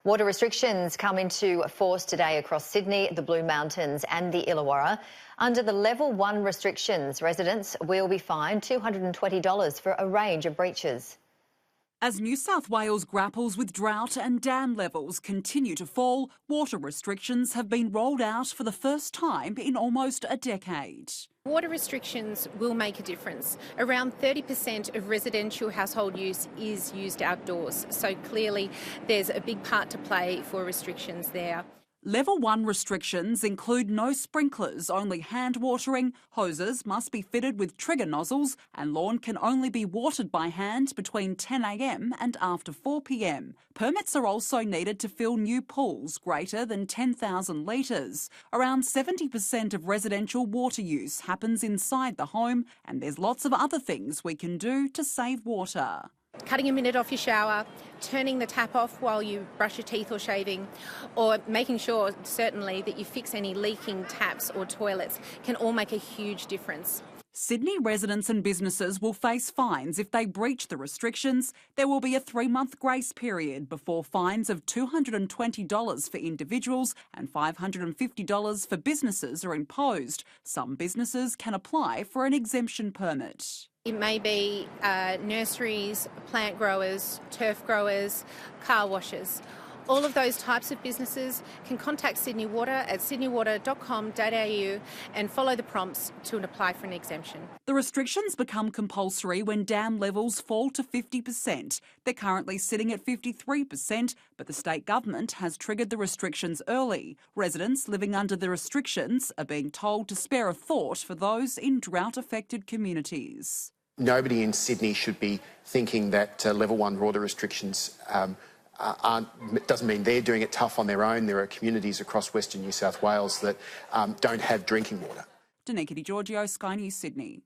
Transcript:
Water restrictions come into force today across Sydney, the Blue Mountains and the Illawarra. Under the Level 1 restrictions, residents will be fined $220 for a range of breaches. As New South Wales grapples with drought and dam levels continue to fall, water restrictions have been rolled out for the first time in almost a decade. Water restrictions will make a difference. Around 30% of residential household use is used outdoors, so clearly there's a big part to play for restrictions there. Level 1 restrictions include no sprinklers, only hand watering, hoses must be fitted with trigger nozzles, and lawn can only be watered by hand between 10 a.m. and after 4 p.m. Permits are also needed to fill new pools greater than 10,000 litres. Around 70% of residential water use happens inside the home, and there's lots of other things we can do to save water. Cutting a minute off your shower, turning the tap off while you brush your teeth or shaving, or making sure, certainly, that you fix any leaking taps or toilets can all make a huge difference. Sydney residents and businesses will face fines if they breach the restrictions. There will be a 3-month grace period before fines of $220 for individuals and $550 for businesses are imposed. Some businesses can apply for an exemption permit. It may be nurseries, plant growers, turf growers, car washers. All of those types of businesses can contact Sydney Water at sydneywater.com.au and follow the prompts to apply for an exemption. The restrictions become compulsory when dam levels fall to 50%. They're currently sitting at 53%, but the state government has triggered the restrictions early. Residents living under the restrictions are being told to spare a thought for those in drought-affected communities. Nobody in Sydney should be thinking that Level 1 water restrictions doesn't mean they're doing it tough on their own. There are communities across Western New South Wales that don't have drinking water. Danica Di Giorgio, Sky News, Sydney.